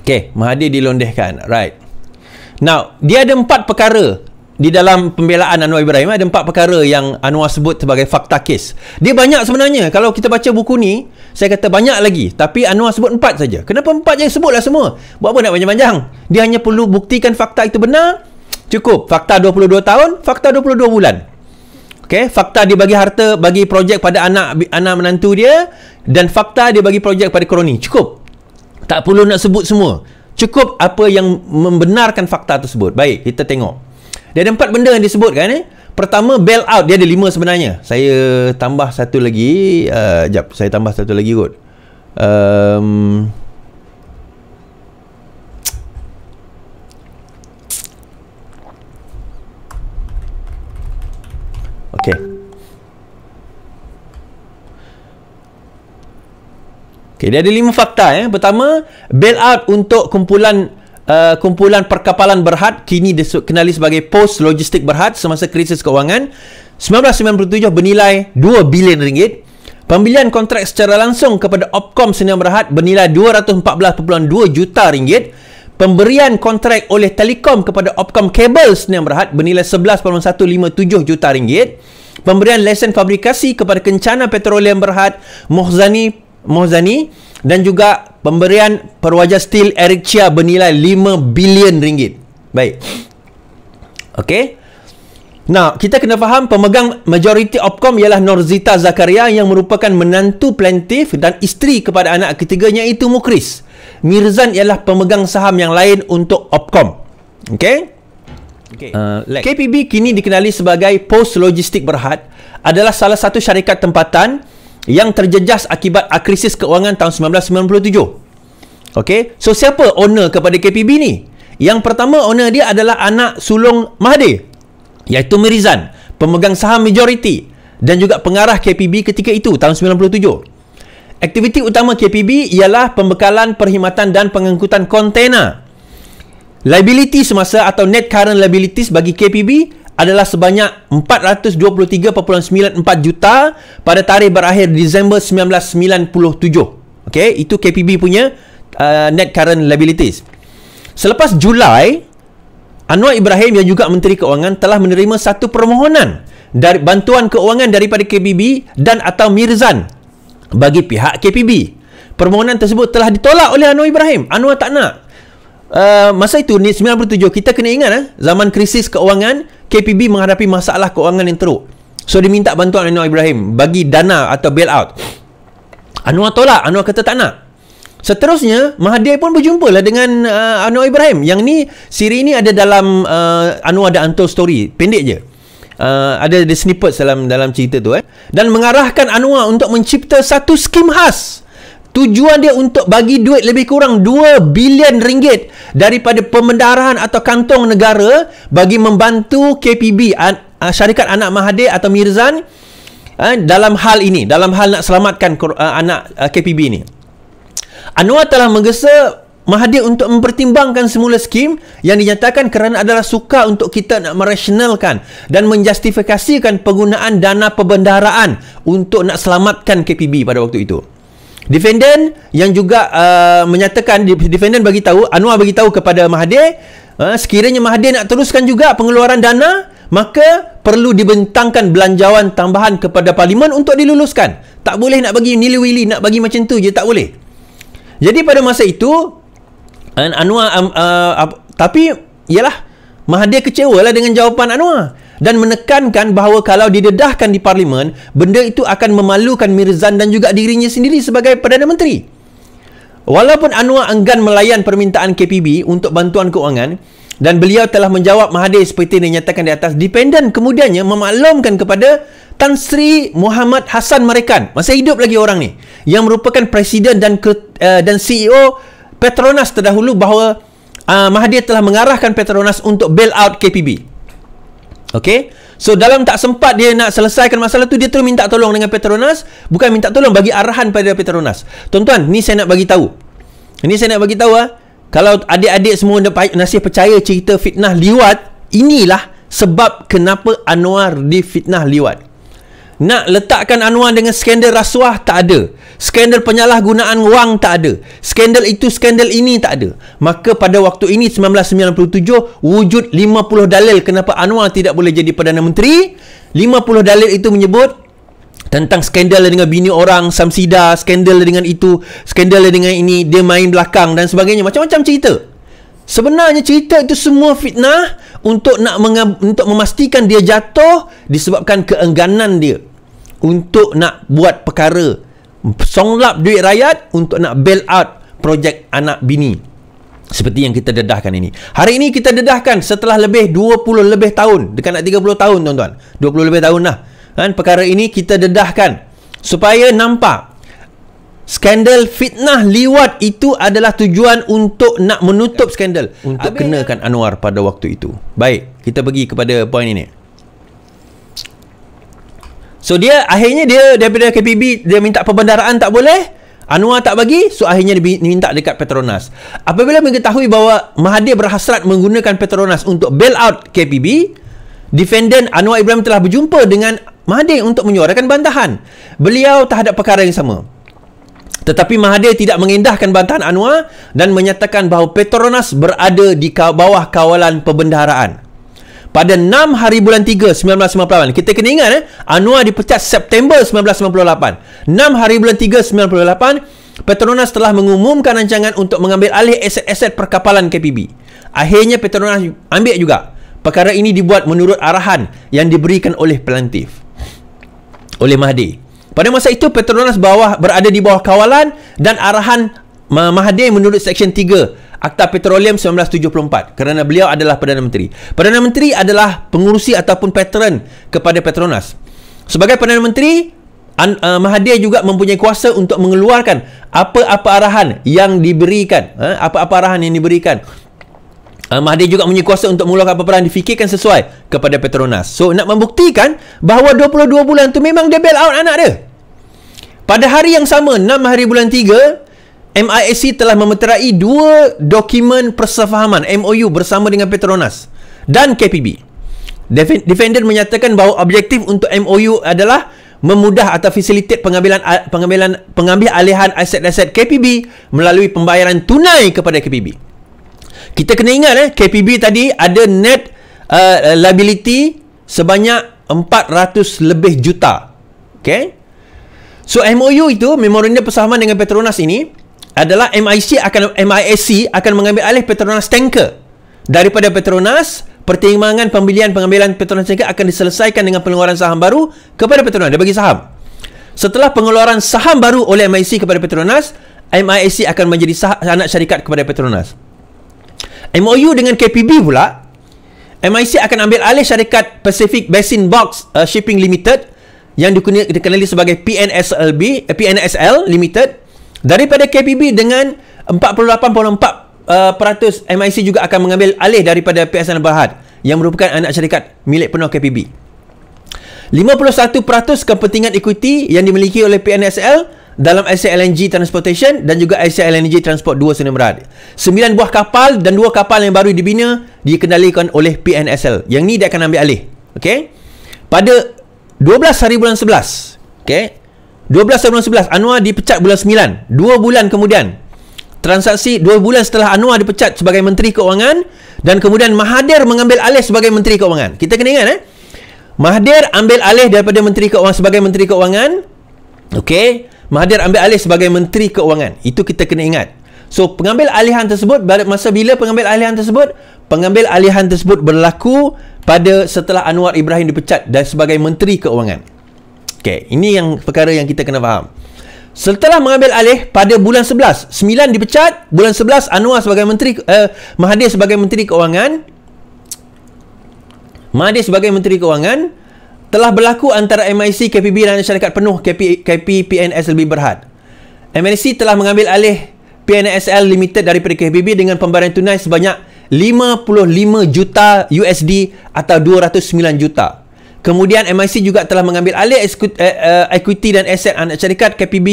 Okay, Mahathir dilondehkan. Right. Now, dia ada 4 perkara di dalam pembelaan Anwar Ibrahim. Ada 4 perkara yang Anwar sebut sebagai fakta kes. Dia banyak sebenarnya. Kalau kita baca buku ni, saya kata banyak lagi. Tapi Anwar sebut 4 saja. Kenapa 4 je? Sebutlah semua. Buat apa nak panjang-panjang? Dia hanya perlu buktikan fakta itu benar. Cukup. Fakta 22 tahun, fakta 22 bulan. Okay, fakta dia bagi harta, bagi projek pada anak menantu dia, dan fakta dia bagi projek pada kroni. Cukup. Tak perlu nak sebut semua. Cukup apa yang membenarkan fakta tersebut. Baik, kita tengok. Dia ada 4 benda yang disebutkan. Pertama, bail out. Dia ada 5 sebenarnya. Saya tambah satu lagi. Sekejap, saya tambah satu lagi kot. Okay. Okay, dia ada 5 fakta. Pertama, bail out untuk kumpulan perkapalan Berhad, kini dikenali sebagai Post Logistik Berhad semasa krisis keuangan 1997 bernilai 2 bilion ringgit. Pembelian kontrak secara langsung kepada Opcom Sdn Berhad bernilai 214.2 juta ringgit. Pemberian kontrak oleh Telekom kepada Opcom Kabel Sdn Berhad bernilai 11.157 juta ringgit. Pemberian lesen fabrikasi kepada Kencana Petroleum Berhad, Mohzani, dan juga pemberian perwajar steel Eric Chia bernilai 5 bilion ringgit. Baik. Okey. Nah, kita kena faham pemegang majoriti Opcom ialah Norzita Zakaria yang merupakan menantu plaintiff dan isteri kepada anak ketiganya iaitu Mukris. Mirzan ialah pemegang saham yang lain untuk Opcom. Okey. KPB kini dikenali sebagai Post Logistik Berhad, adalah salah satu syarikat tempatan yang terjejas akibat krisis keuangan tahun 1997. Okey, so siapa owner kepada KPB ni? Yang pertama, owner dia adalah anak sulung Mahathir, iaitu Mirzan, pemegang saham majoriti dan juga pengarah KPB ketika itu tahun 97. Aktiviti utama KPB ialah pembekalan, perkhidmatan dan pengangkutan kontainer. Liability semasa atau net current liabilities bagi KPB adalah sebanyak 423.94 juta pada tarikh berakhir Disember 1997. Okey, itu KPB punya net current liabilities. Selepas Julai, Anwar Ibrahim yang juga Menteri Keuangan telah menerima satu permohonan dari bantuan keuangan daripada KPB dan atau Mirzan bagi pihak KPB. Permohonan tersebut telah ditolak oleh Anwar Ibrahim. Anwar tak nak. Masa itu ni 97, kita kena ingat zaman krisis keuangan, KPB menghadapi masalah keuangan yang teruk. So dia minta bantuan Anwar Ibrahim bagi dana atau bail out. Anwar tolak. Anwar kata tak nak. Seterusnya Mahathir pun berjumpa lah dengan Anwar Ibrahim. Yang ni siri ni ada dalam Anwar The Untold Story. Pendek je. Ada snippets dalam cerita tu dan mengarahkan Anwar untuk mencipta satu skim khas. Tujuan dia untuk bagi duit lebih kurang 2 bilion ringgit daripada pembendaharaan atau kantong negara bagi membantu KPB, syarikat anak Mahathir atau Mirzan, dalam hal ini, dalam hal nak selamatkan anak KPB ini. Anwar telah menggesa Mahathir untuk mempertimbangkan semula skim yang dinyatakan kerana adalah sukar untuk kita nak merasionalkan dan menjustifikasikan penggunaan dana pembendaharaan untuk nak selamatkan KPB pada waktu itu. Defendant yang juga menyatakan, defendant bagi tahu, Anwar bagi tahu kepada Mahathir, sekiranya Mahathir nak teruskan juga pengeluaran dana, maka perlu dibentangkan belanjawan tambahan kepada Parlimen untuk diluluskan. Tak boleh nak bagi nilai-wili, nak bagi macam tu je, tak boleh. Jadi pada masa itu Anwar tapi ialah Mahathir kecewa lah dengan jawapan Anwar dan menekankan bahawa kalau didedahkan di Parlimen, benda itu akan memalukan Mirzan dan juga dirinya sendiri sebagai Perdana Menteri. Walaupun Anwar enggan melayan permintaan KPB untuk bantuan keuangan dan beliau telah menjawab Mahathir seperti yang dinyatakan di atas, dependen kemudiannya memaklumkan kepada Tan Sri Muhammad Hassan Marekan, masih hidup lagi orang ni, yang merupakan Presiden dan CEO Petronas terdahulu, bahawa Mahathir telah mengarahkan Petronas untuk bail out KPB. Okey, so dalam tak sempat dia nak selesaikan masalah tu, dia terus minta tolong dengan Petronas. Bukan minta tolong, bagi arahan pada Petronas. Tuan-tuan, ni saya nak bagi tahu. Ini saya nak bagi tahu kalau adik-adik semua masih percaya cerita fitnah liwat, inilah sebab kenapa Anwar difitnah liwat. Nak letakkan Anwar dengan skandal rasuah, tak ada. Skandal penyalahgunaan wang, tak ada. Skandal itu, skandal ini, tak ada. Maka pada waktu ini 1997 wujud 50 dalil kenapa Anwar tidak boleh jadi Perdana Menteri. 50 dalil itu menyebut tentang skandal dengan bini orang, Samsida, skandal dengan itu, skandal dengan ini, dia main belakang dan sebagainya. Macam-macam cerita. Sebenarnya cerita itu semua fitnah untuk untuk memastikan dia jatuh disebabkan keengganan dia untuk nak buat perkara songlap duit rakyat untuk nak bail out projek anak bini seperti yang kita dedahkan ini. Hari ini kita dedahkan setelah lebih 20 lebih tahun, dekat nak 30 tahun tuan-tuan, 20 lebih tahun lah kan, perkara ini kita dedahkan supaya nampak skandal fitnah liwat itu adalah tujuan untuk nak menutup skandal, untuk kenakan Anwar pada waktu itu. Baik, kita pergi kepada poin ini. So dia akhirnya dia daripada KPB dia minta perbendaharaan tak boleh, Anwar tak bagi, so akhirnya dia minta dekat Petronas. Apabila mengetahui bahawa Mahathir berhasrat menggunakan Petronas untuk bail out KPB, defendant Anwar Ibrahim telah berjumpa dengan Mahathir untuk menyuarakan bantahan beliau terhadap perkara yang sama. Tetapi Mahathir tidak mengendahkan bantahan Anwar dan menyatakan bahawa Petronas berada di bawah kawalan perbendaharaan. Pada 6 hari bulan 3 1998, kita kena ingat Anwar dipecat September 1998. 6 hari bulan 3 1998, Petronas telah mengumumkan rancangan untuk mengambil alih aset-aset perkapalan KPB. Akhirnya Petronas ambil juga. Perkara ini dibuat menurut arahan yang diberikan oleh pelantif, oleh Mahathir. Pada masa itu Petronas berada di bawah kawalan dan arahan Mahathir menurut Seksyen 3 Akta Petroleum 1974 kerana beliau adalah Perdana Menteri. Perdana Menteri adalah pengurusi ataupun patron kepada Petronas. Sebagai Perdana Menteri, Mahathir juga mempunyai kuasa untuk mengeluarkan apa-apa arahan yang diberikan. Mahathir juga mempunyai kuasa untuk mengeluarkan apa-apa yang difikirkan sesuai kepada Petronas. So, nak membuktikan bahawa 22 bulan tu memang dia bail out anak dia. Pada hari yang sama, 6 hari bulan 3, MISC telah memeterai 2 dokumen persefahaman MOU bersama dengan Petronas dan KPB. Defendant menyatakan bahawa objektif untuk MOU adalah memudah atau facilitate pengambil alihan aset-aset KPB melalui pembayaran tunai kepada KPB. Kita kena ingat KPB tadi ada net liability sebanyak 400 lebih juta. Okay? So MOU itu, memorandum persamaan dengan Petronas ini adalah MISC akan mengambil alih Petronas Tanker daripada Petronas. Pertimbangan pengambilan Petronas Tanker akan diselesaikan dengan pengeluaran saham baru kepada Petronas. Dia bagi saham. Setelah pengeluaran saham baru oleh MISC kepada Petronas, MISC akan menjadi anak syarikat kepada Petronas. MOU dengan KPB pula, MISC akan ambil alih syarikat Pacific Basin Box Shipping Limited yang dikenali sebagai PNSL Limited daripada KPB dengan 48.4% MISC juga akan mengambil alih daripada PSN Berhad yang merupakan anak syarikat milik penuh KPB. 51% kepentingan ekuiti yang dimiliki oleh PNSL dalam Asia LNG Transportation dan juga Asia LNG Transport 2 Sdn Bhd. 9 buah kapal dan 2 kapal yang baru dibina dikendalikan oleh PNSL. Yang ni dia akan ambil alih. Okey. Pada 12 hari bulan 11, okey, 12 bulan 11, Anwar dipecat bulan 9. 2 bulan kemudian, transaksi 2 bulan setelah Anwar dipecat sebagai Menteri Keuangan dan kemudian Mahathir mengambil alih sebagai Menteri Keuangan. Kita kena ingat Mahathir ambil alih daripada Menteri Keuangan sebagai Menteri Keuangan. Okey, Mahathir ambil alih sebagai Menteri Keuangan. Itu kita kena ingat. So, pengambil alihan tersebut, masa bila pengambil alihan tersebut? Pengambil alihan tersebut berlaku pada setelah Anwar Ibrahim dipecat dan sebagai Menteri Keuangan. Okey, ini yang perkara yang kita kena faham. Setelah mengambil alih pada bulan 11, 9 dipecat, bulan 11 Anwar sebagai Menteri, Mahathir sebagai Menteri Keuangan. Mahathir sebagai Menteri Keuangan, telah berlaku antara MISC, KPB dan syarikat penuh KP PNSLB Berhad. MISC telah mengambil alih PNSL Limited daripada KPB dengan pembayaran tunai sebanyak 55 juta USD atau 209 juta. Kemudian MISC juga telah mengambil alih equity dan aset anak syarikat KPB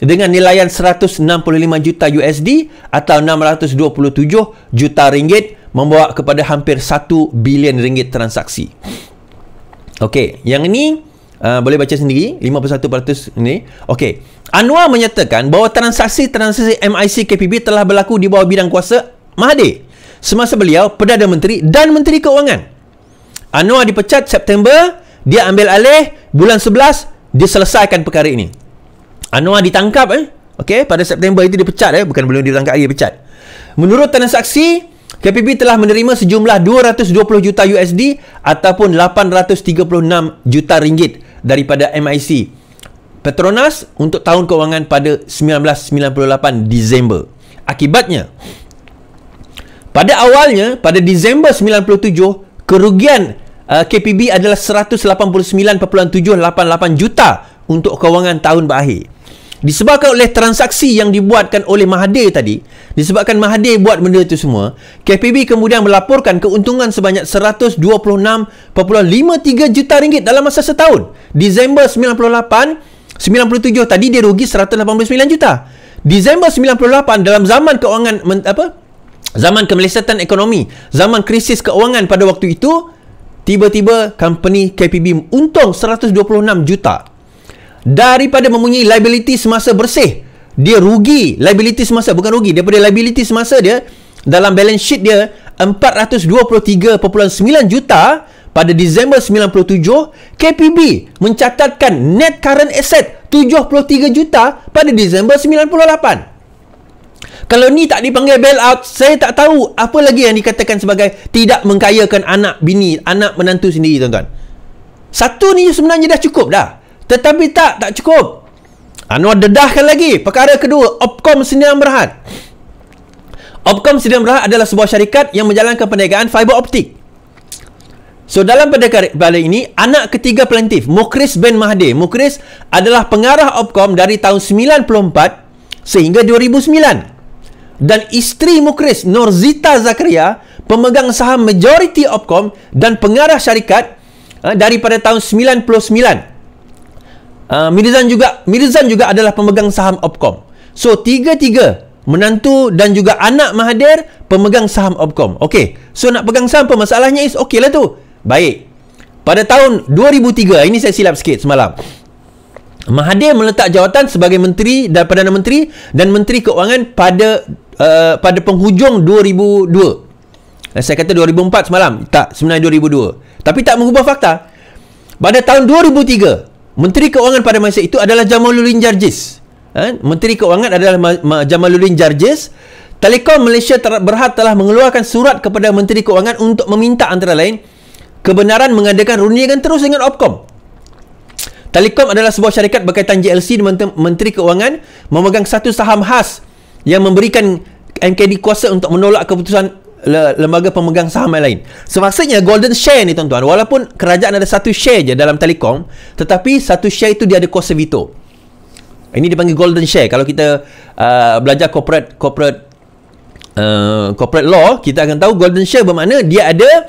dengan nilaian 165 juta USD atau 627 juta ringgit, membawa kepada hampir 1 bilion ringgit transaksi. Okey, yang ini Boleh baca sendiri 51% ini. Okey. Anwar menyatakan bahawa transaksi-transaksi MIC KPB telah berlaku di bawah bidang kuasa Mahathir semasa beliau Perdana Menteri dan Menteri Keuangan. Anwar dipecat September, dia ambil alih bulan 11, dia selesaikan perkara ini. Anwar ditangkap okey, pada September itu dipecat bukan belum ditangkap lagi, pecat. Menurut transaksi, KPB telah menerima sejumlah 220 juta USD ataupun 836 juta ringgit daripada MIC Petronas untuk tahun kewangan pada 1998 Disember. Akibatnya, pada awalnya pada Disember 97, kerugian KPB adalah 189.788 juta untuk kewangan tahun berakhir. Disebabkan oleh transaksi yang dibuatkan oleh Mahathir tadi, disebabkan Mahathir buat benda itu semua, KPB kemudian melaporkan keuntungan sebanyak 126.53 juta ringgit dalam masa setahun. Disember 97 tadi dia rugi 189 juta. Disember 98 dalam zaman kewangan zaman kemelesatan ekonomi, zaman krisis keuangan pada waktu itu, tiba-tiba company KPB untung 126 juta. Daripada mempunyai liability semasa bersih, dia rugi liability semasa, bukan rugi, daripada liability semasa dia dalam balance sheet dia 423.9 juta pada Disember 97, KPB mencatatkan net current asset 73 juta pada Disember 98. Kalau ni tak dipanggil bailout, saya tak tahu apa lagi yang dikatakan sebagai tidak mengkayakan anak bini, anak menantu sendiri, tuan-tuan. Satu ni sebenarnya dah cukup dah. Tetapi tak cukup. Anwar dedahkan lagi. Perkara kedua, Opcom Sdn Bhd. Opcom Sdn Bhd adalah sebuah syarikat yang menjalankan perniagaan fiber optik. So, dalam perkara ini, anak ketiga plaintiff, Mukhris bin Mahathir. Mukhris adalah pengarah Opcom dari tahun 94 sehingga 2009. Dan isteri Mukhris, Norzita Zakaria, pemegang saham majoriti Opcom dan pengarah syarikat daripada tahun 99. Mirzan juga adalah pemegang saham Opcom. So, tiga-tiga menantu dan juga anak Mahathir pemegang saham Opcom. Okey. So, nak pegang saham apa? Masalahnya is okey lah tu. Baik. Pada tahun 2003, ini saya silap sikit semalam. Mahathir meletak jawatan sebagai menteri dan Perdana Menteri dan Menteri Keuangan pada penghujung 2002. Saya kata 2004 semalam. Tak, sebenarnya 2002. Tapi tak mengubah fakta. Pada tahun 2003, Menteri Keuangan pada masa itu adalah Jamaluddin Jarjis. Menteri Keuangan adalah Jamaluddin Jarjis. Telekom Malaysia Berhad telah mengeluarkan surat kepada Menteri Keuangan untuk meminta antara lain kebenaran mengadakan rundingan terus dengan Opcom. Telekom adalah sebuah syarikat berkaitan JLC dan Menteri Keuangan memegang satu saham khas yang memberikan MKD kuasa untuk menolak keputusan lembaga pemegang saham yang lain. So, maksudnya golden share ni, tuan-tuan, walaupun kerajaan ada satu share je dalam Telekom, tetapi satu share itu dia ada kuasa veto. Ini dipanggil golden share. Kalau kita belajar corporate law, kita akan tahu golden share bermakna dia ada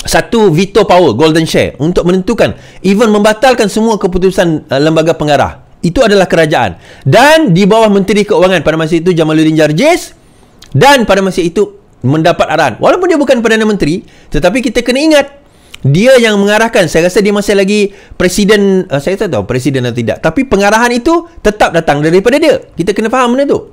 satu veto power, golden share, untuk menentukan, even membatalkan semua keputusan lembaga pengarah. Itu adalah kerajaan. Dan di bawah Menteri Keuangan pada masa itu Jamaluddin Jarjis, dan pada masa itu mendapat arahan. Walaupun dia bukan Perdana Menteri, tetapi kita kena ingat, dia yang mengarahkan. Saya rasa dia masih lagi presiden, saya tak tahu presiden atau tidak, tapi pengarahan itu tetap datang daripada dia. Kita kena faham benda tu.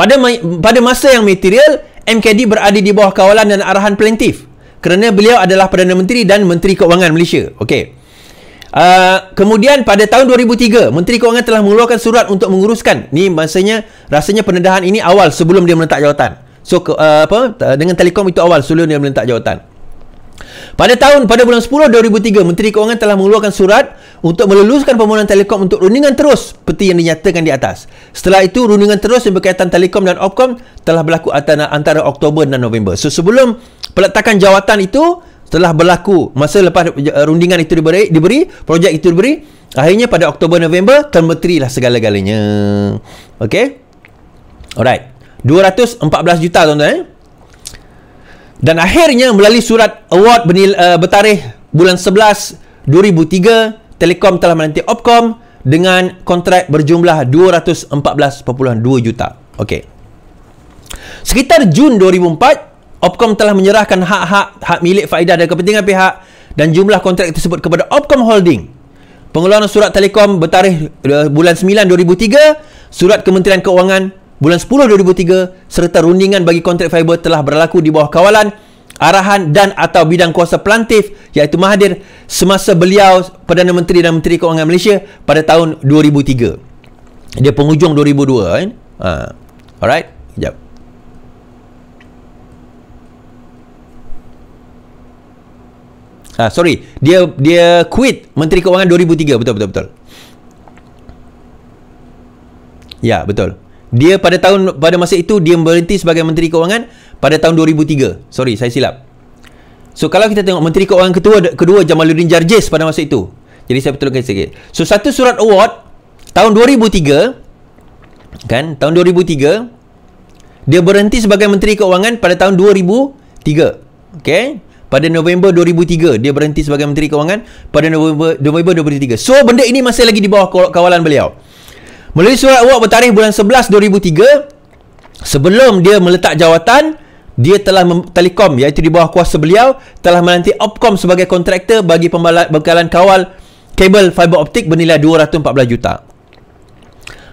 Pada masa yang material, MKD berada di bawah kawalan dan arahan plaintiff kerana beliau adalah Perdana Menteri dan Menteri Keuangan Malaysia. Okey. Kemudian pada tahun 2003, Menteri Keuangan telah mengeluarkan surat untuk menguruskan. Ni rasanya pendedahan ini awal sebelum dia meletak jawatan. So, dengan Telekom itu awal sebelum dia meletak jawatan. Pada bulan 10 2003, Menteri Keuangan telah mengeluarkan surat untuk meluluskan permohonan Telekom untuk rundingan terus seperti yang dinyatakan di atas. Setelah itu, rundingan terus yang berkaitan Telekom dan Opcom telah berlaku antara Oktober dan November. So, sebelum peletakan jawatan itu telah berlaku, masa lepas rundingan itu diberi, projek itu diberi, akhirnya pada Oktober November Menteri lah segala-galanya. Okey. Alright. 214 juta, tuan-tuan. Dan akhirnya melalui surat award bertarikh bulan 11 2003, Telekom telah melantik Opcom dengan kontrak berjumlah 214.2 juta. Okey. Sekitar Jun 2004, Opcom telah menyerahkan hak milik faedah dan kepentingan pihak dan jumlah kontrak tersebut kepada Opcom Holding. Pengeluaran surat telekom bertarikh bulan 9 2003, surat Kementerian Keuangan bulan 10 2003 serta rundingan bagi kontrak fiber telah berlaku di bawah kawalan, arahan dan atau bidang kuasa pelantif iaitu Mahathir semasa beliau Perdana Menteri dan Menteri Keuangan Malaysia pada tahun 2003. Dia penghujung 2002 kan. Alright, sekejap. Sorry, dia quit Menteri Keuangan 2003. Betul. Ya, betul. Dia pada masa itu dia berhenti sebagai Menteri Keuangan pada tahun 2003. Sorry, saya silap. So kalau kita tengok Menteri Keuangan kedua Jamaluddin Jarjis pada masa itu. Jadi saya betulkan sikit. So satu surat award tahun 2003 kan, tahun 2003 dia berhenti sebagai Menteri Keuangan pada tahun 2003. Okey. Pada November 2003 dia berhenti sebagai Menteri Keuangan pada November 2003. So benda ini masih lagi di bawah kawalan beliau. Melalui surat award bertarikh bulan 11 2003, sebelum dia meletak jawatan, dia telah Telekom iaitu di bawah kuasa beliau telah melantik Opcom sebagai kontraktor bagi pembekalan kawal kabel fiber optik bernilai 214 juta.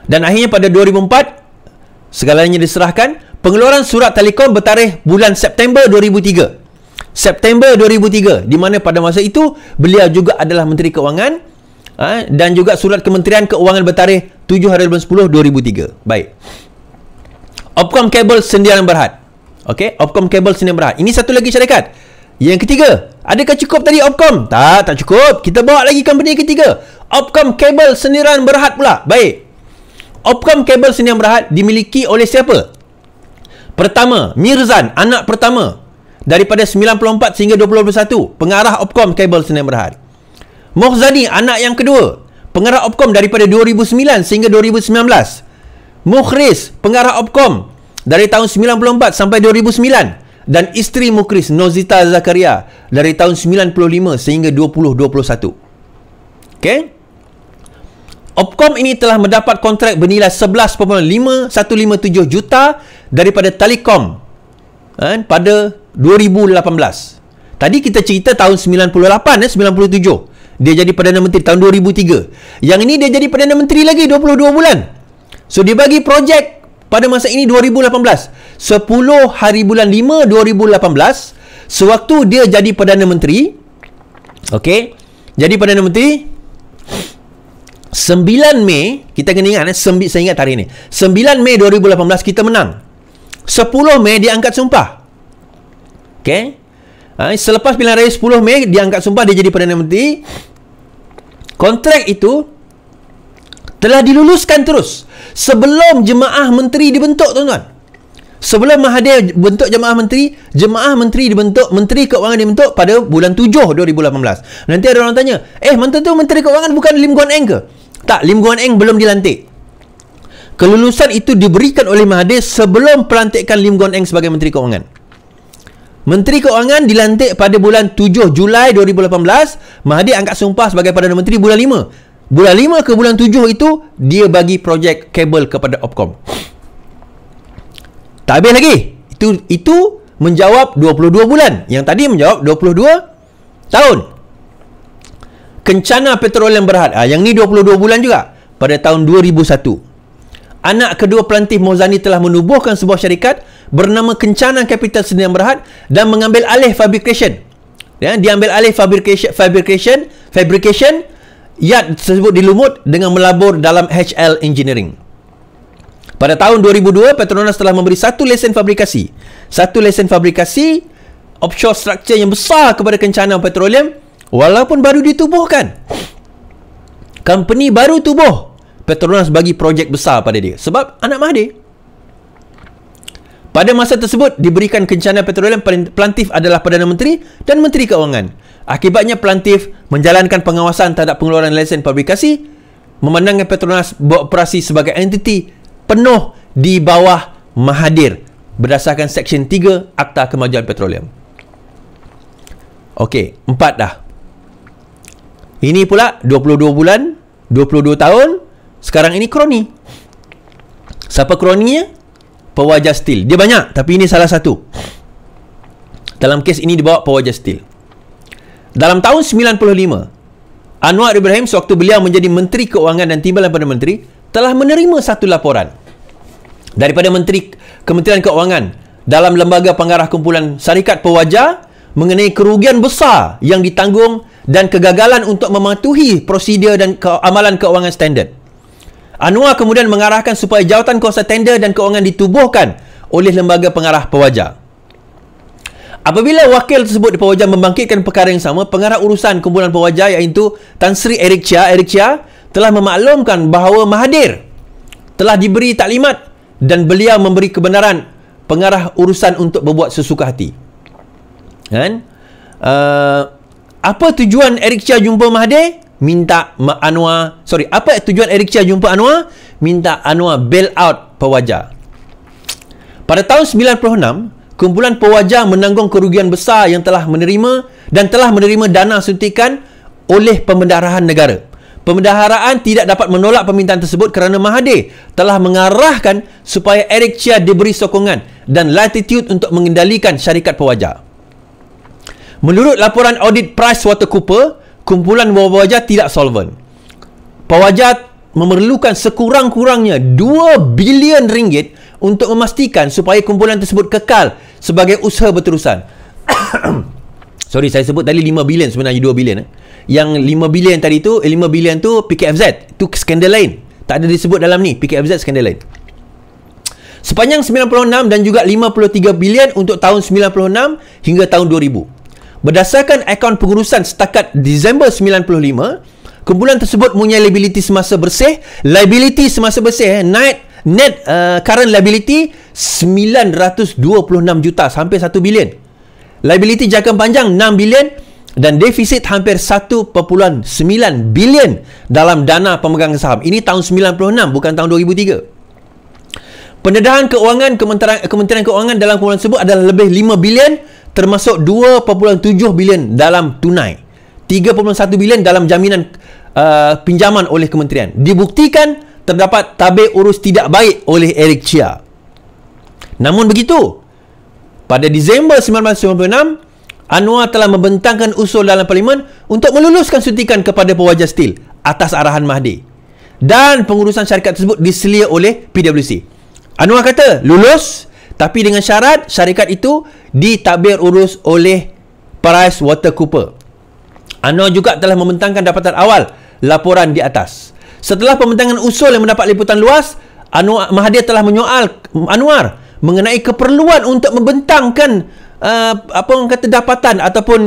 Dan akhirnya pada 2004 segalanya diserahkan. Pengeluaran surat Telekom bertarikh bulan September 2003. September 2003, di mana pada masa itu beliau juga adalah Menteri Keuangan, dan juga surat Kementerian Keuangan bertarikh 7 hari bulan 10 2003. Baik. Opcom Kabel Sdn Bhd. Okey, Opcom Kabel Sdn Bhd. Ini satu lagi syarikat. Yang ketiga, adakah cukup tadi Opcom? Tak cukup. Kita bawa lagi company ketiga. Opcom Kabel Sdn Bhd pula. Baik. Opcom Kabel Sdn Bhd dimiliki oleh siapa? Pertama, Mirzan, anak pertama. Daripada 94 sehingga 2021, pengarah Opcom Kabel Sdn Bhd. Mohzani, anak yang kedua, pengarah Opcom daripada 2009 sehingga 2019. Mukhris, pengarah Opcom dari tahun 94 sampai 2009, dan isteri Mukhris, Nozita Zakaria, dari tahun 95 sehingga 2021. Okey. Opcom ini telah mendapat kontrak bernilai 11.5157 juta daripada Telekom pada 2018. Tadi kita cerita tahun 98 97. Dia jadi Perdana Menteri tahun 2003. Yang ini dia jadi Perdana Menteri lagi 22 bulan. So dia bagi projek pada masa ini 2018. 10 hari bulan 5 2018, sewaktu dia jadi Perdana Menteri. Okey. Jadi Perdana Menteri 9 Mei, kita kena ingat saya ingat tarikh ni. 9 Mei 2018 kita menang. 10 Mei dia angkat sumpah. Okey. Selepas pilihan raya 10 Mei dia angkat sumpah, dia jadi Perdana Menteri. Kontrak itu telah diluluskan terus sebelum jemaah menteri dibentuk, tuan-tuan. Sebelum Mahathir bentuk jemaah menteri dibentuk, Menteri Keuangan dibentuk pada bulan 7 2018. Nanti ada orang tanya, menteri tu Menteri Keuangan bukan Lim Guan Eng ke? Tak, Lim Guan Eng belum dilantik. Kelulusan itu diberikan oleh Mahathir sebelum pelantikan Lim Guan Eng sebagai Menteri Keuangan. Menteri Keuangan dilantik pada bulan 7 Julai 2018. Mahathir angkat sumpah sebagai Perdana Menteri bulan 5. Bulan 5 ke bulan 7 itu dia bagi projek kabel kepada Opcom. Tak habis lagi. Itu menjawab 22 bulan. Yang tadi menjawab 22 tahun. Kencana Petroleum Berhad. Yang ni 22 bulan juga. Pada tahun 2001. Anak kedua pelantif Mohzani telah menubuhkan sebuah syarikat bernama Kencana Capital Sdn Bhd dan mengambil alih fabrication. Dia ambil alih fabrication yard tersebut di Lumut dengan melabur dalam HL Engineering. Pada tahun 2002, Petronas telah memberi satu lesen fabrikasi offshore structure yang besar kepada Kencana Petroleum, walaupun baru ditubuhkan. Company baru tubuh, Petronas bagi projek besar pada dia sebab anak Mahathir. Pada masa tersebut diberikan Kencana Petroleum, pelantif adalah Perdana Menteri dan Menteri Keuangan. Akibatnya pelantif menjalankan pengawasan terhadap pengeluaran lesen fabrikasi, memandangkan Petronas beroperasi sebagai entiti penuh di bawah Mahathir berdasarkan Seksyen 3 Akta Kemajuan Petroleum. Okey, 4 dah. Ini pula 22 bulan, 22 tahun. Sekarang ini kroni. Siapa kroninya? Pewajar Steel. Dia banyak, tapi ini salah satu. Dalam kes ini dibawa Pewajar Steel. dalam tahun 95, Anwar Ibrahim sewaktu beliau menjadi Menteri Keuangan dan Timbalan Perdana Menteri telah menerima satu laporan daripada Menteri Kementerian Keuangan dalam Lembaga Pengarah Kumpulan Syarikat Pewajar mengenai kerugian besar yang ditanggung dan kegagalan untuk mematuhi prosedur dan amalan keuangan standard. Anwar kemudian mengarahkan supaya jawatan kuasa tender dan keuangan ditubuhkan oleh Lembaga Pengarah Pewajar. Apabila wakil tersebut di Pewajar membangkitkan perkara yang sama, pengarah urusan kumpulan pewajar iaitu Tan Sri Eric Chia telah memaklumkan bahawa Mahathir telah diberi taklimat dan beliau memberi kebenaran pengarah urusan untuk berbuat sesuka hati. Kan? Apa tujuan Eric Chia jumpa Mahathir? Apa tujuan Eric Chia jumpa Anwar? Minta Anwar bail out pewajar. Pada tahun 96, kumpulan pewajar menanggung kerugian besar yang telah menerima dana suntikan oleh pembendaharaan negara. Pembendaharaan tidak dapat menolak permintaan tersebut kerana Mahathir telah mengarahkan supaya Eric Chia diberi sokongan dan latitude untuk mengendalikan syarikat pewajar. Menurut laporan audit PricewaterhouseCoopers, kumpulan pewajar tidak solvent. Pewajar memerlukan sekurang-kurangnya 2 bilion ringgit untuk memastikan supaya kumpulan tersebut kekal sebagai usaha berterusan. Sorry, saya sebut tadi 5 bilion, sebenarnya 2 bilion. Yang 5 bilion tadi tu, 5 bilion tu PKFZ, tu skandal lain. Tak ada disebut dalam ni, PKFZ skandal lain. Sepanjang 96 dan juga 53 bilion untuk tahun 96 hingga tahun 2000. Berdasarkan akaun pengurusan setakat Disember 95, kumpulan tersebut mempunyai liability semasa bersih. Liability semasa bersih, net current liability 926 juta, hampir 1 bilion. Liability jangka panjang 6 bilion dan defisit hampir 1.9 bilion dalam dana pemegang saham. Ini tahun 96, bukan tahun 2003. Pendedahan keuangan Kementerian Keuangan dalam kumpulan tersebut adalah lebih 5 bilion, termasuk 2.7 bilion dalam tunai, 3.1 bilion dalam jaminan pinjaman oleh kementerian. Dibuktikan terdapat tabir urus tidak baik oleh Eric Chia. Namun begitu, pada Disember 1996, Anwar telah membentangkan usul dalam parlimen untuk meluluskan suntikan kepada pewajar steel atas arahan Mahathir, dan pengurusan syarikat tersebut diselia oleh PwC. Anwar kata lulus, tapi dengan syarat syarikat itu ditadbir urus oleh PricewaterhouseCoopers. Anwar juga telah membentangkan dapatan awal laporan di atas. Setelah pembentangan usul yang mendapat liputan luas, Mahathir telah menyoal Anwar mengenai keperluan untuk membentangkan dapatan ataupun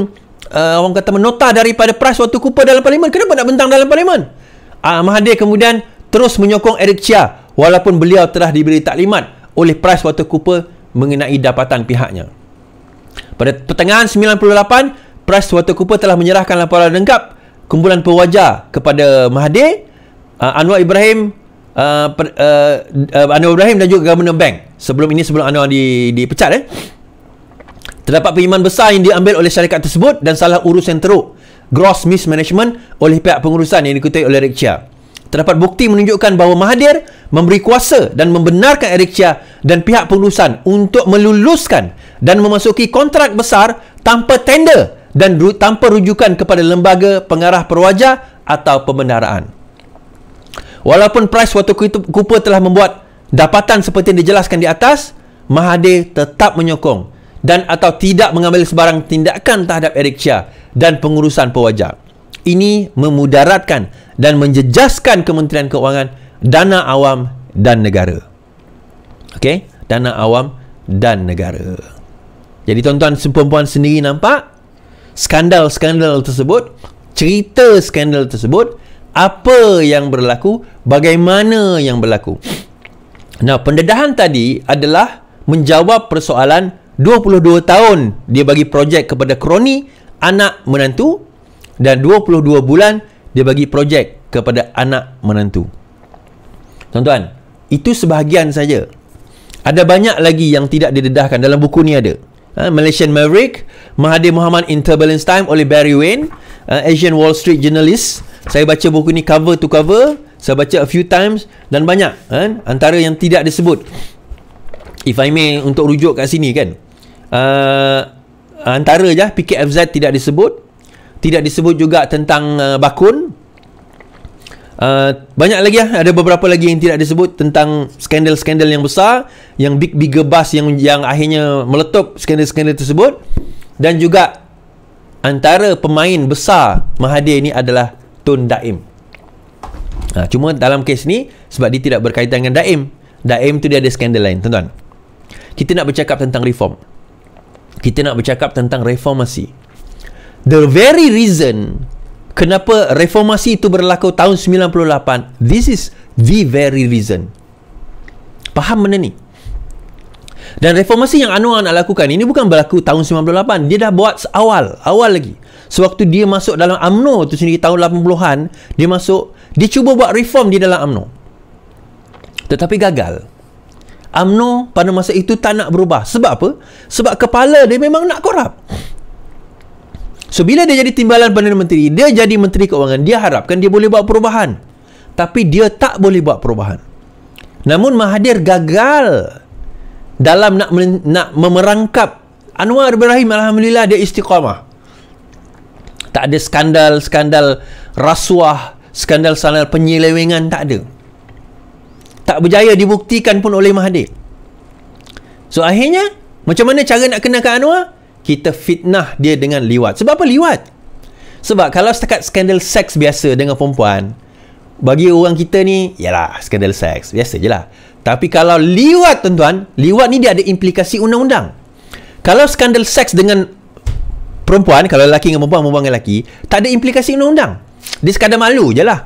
nota daripada PricewaterhouseCoopers dalam parlimen. Kenapa nak bentang dalam parlimen? Mahathir kemudian terus menyokong Eric Chia walaupun beliau telah diberi taklimat oleh PricewaterhouseCoopers mengenai dapatan pihaknya. Pada pertengahan 98, PricewaterhouseCoopers telah menyerahkan laporan lengkap kumpulan pewajar kepada Mahathir, Anwar Ibrahim dan juga Governor Bank. Sebelum Anwar dipecat. Terdapat pinjaman besar yang diambil oleh syarikat tersebut dan salah urus yang teruk, gross mismanagement, oleh pihak pengurusan yang diketuai oleh Eric Chia. Terdapat bukti menunjukkan bahawa Mahathir memberi kuasa dan membenarkan Eric Chia dan pihak pengurusan untuk meluluskan dan memasuki kontrak besar tanpa tender dan tanpa rujukan kepada lembaga pengarah pewajar atau pembendaharaan. Walaupun PricewaterhouseCoopers telah membuat dapatan seperti yang dijelaskan di atas, Mahathir tetap menyokong dan atau tidak mengambil sebarang tindakan terhadap Eric Chia dan pengurusan pewajar. Ini memudaratkan dan menjejaskan Kementerian Keuangan, dana awam dan negara. Okey, dana awam dan negara. Jadi tuan-tuan perempuan sendiri nampak skandal-skandal tersebut, cerita skandal tersebut, apa yang berlaku, bagaimana yang berlaku. Nah, pendedahan tadi adalah menjawab persoalan 22 tahun dia bagi projek kepada kroni anak menantu dan 22 bulan dia bagi projek kepada anak menantu. Tuan-tuan, itu sebahagian saja. Ada banyak lagi yang tidak didedahkan. Dalam buku ni ada Malaysian Maverick, Mahathir Mohamad in Turbulence Time oleh Barry Wayne, Asian Wall Street Journalist. Saya baca buku ni cover to cover, saya baca a few times dan banyak antara yang tidak disebut, if I may, untuk rujuk kat sini kan, antara je PKFZ tidak disebut, Tidak disebut juga tentang Bakun. Banyak lagi ada beberapa lagi yang tidak disebut tentang skandal-skandal yang besar, yang bigger bus yang akhirnya meletup skandal-skandal tersebut. Dan juga antara pemain besar Mahathir ini adalah Tun Daim. Cuma dalam kes ni, sebab dia tidak berkaitan dengan Daim tu dia ada skandal lain, tuan-tuan. Kita nak bercakap tentang reform. Kita nak bercakap tentang reformasi. The very reason kenapa reformasi itu berlaku tahun 98, this is the very reason. Faham benda ni? Dan reformasi yang Anwar nak lakukan ini bukan berlaku tahun 98. Dia dah buat awal lagi. Sewaktu dia masuk dalam UMNO tu sendiri tahun 80-an, dia cuba buat reform di dalam UMNO. Tetapi gagal. UMNO pada masa itu tak nak berubah. Sebab apa? Sebab kepala dia memang nak korup. So, bila dia jadi timbalan Perdana Menteri, dia jadi Menteri Keuangan, dia harapkan dia boleh buat perubahan. Tapi dia tak boleh buat perubahan. Namun Mahathir gagal dalam nak memerangkap. Anwar Ibrahim, alhamdulillah, dia istiqamah. Tak ada skandal rasuah, skandal penyelewengan, tak ada. Tak berjaya dibuktikan pun oleh Mahathir. So, akhirnya, macam mana cara nak kenakan Anwar? Kita fitnah dia dengan liwat. Sebab apa liwat? Sebab kalau setakat skandal seks biasa dengan perempuan, bagi orang kita ni, yalah, skandal seks, biasa je lah. Tapi kalau liwat, tuan-tuan, liwat ni dia ada implikasi undang-undang. Kalau skandal seks dengan perempuan, kalau lelaki dengan perempuan dengan lelaki, tak ada implikasi undang-undang. Dia sekadar malu je lah.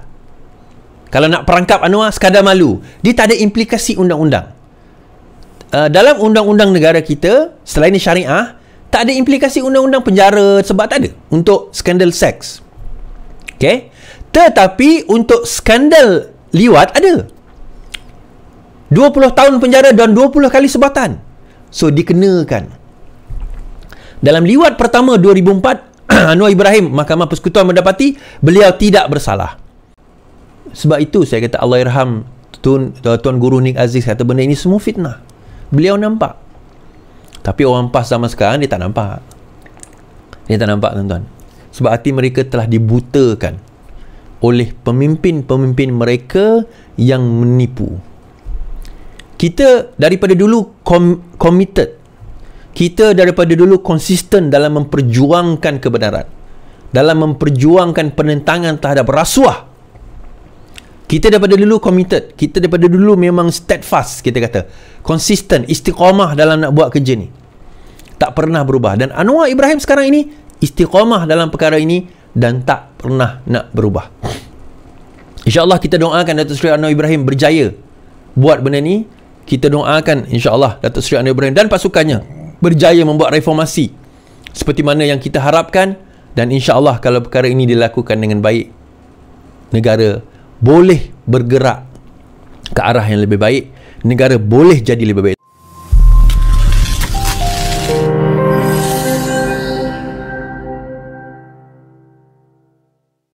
Kalau nak perangkap Anwar, sekadar malu. Dia tak ada implikasi undang-undang. Dalam undang-undang negara kita, selain syariah, tak ada implikasi undang-undang penjara, sebab tak ada untuk skandal seks. Okay? Tetapi untuk skandal liwat ada. 20 tahun penjara dan 20 kali sebatan. So, dikenakan. Dalam liwat pertama 2004, Anwar Ibrahim, Mahkamah Persekutuan mendapati beliau tidak bersalah. Sebab itu saya kata Allahyarham Tuan Guru Nik Aziz kata benda ini semua fitnah. Beliau nampak. Tapi orang PAS zaman sekarang dia tak nampak. Dia tak nampak, tuan-tuan. Sebab hati mereka telah dibutakan oleh pemimpin-pemimpin mereka yang menipu. Kita daripada dulu committed. Kita daripada dulu konsisten dalam memperjuangkan kebenaran. Dalam memperjuangkan penentangan terhadap rasuah. Kita daripada dulu committed. Kita daripada dulu memang steadfast, kita kata. Konsisten, istiqamah dalam nak buat kerja ni. Tak pernah berubah. Dan Anwar Ibrahim sekarang ini istiqamah dalam perkara ini dan tak pernah nak berubah. InsyaAllah kita doakan Datuk Seri Anwar Ibrahim berjaya buat benda ni. Kita doakan insyaAllah Datuk Seri Anwar Ibrahim dan pasukannya berjaya membuat reformasi seperti mana yang kita harapkan. Dan insyaAllah kalau perkara ini dilakukan dengan baik, negara boleh bergerak ke arah yang lebih baik. Negara boleh jadi lebih baik.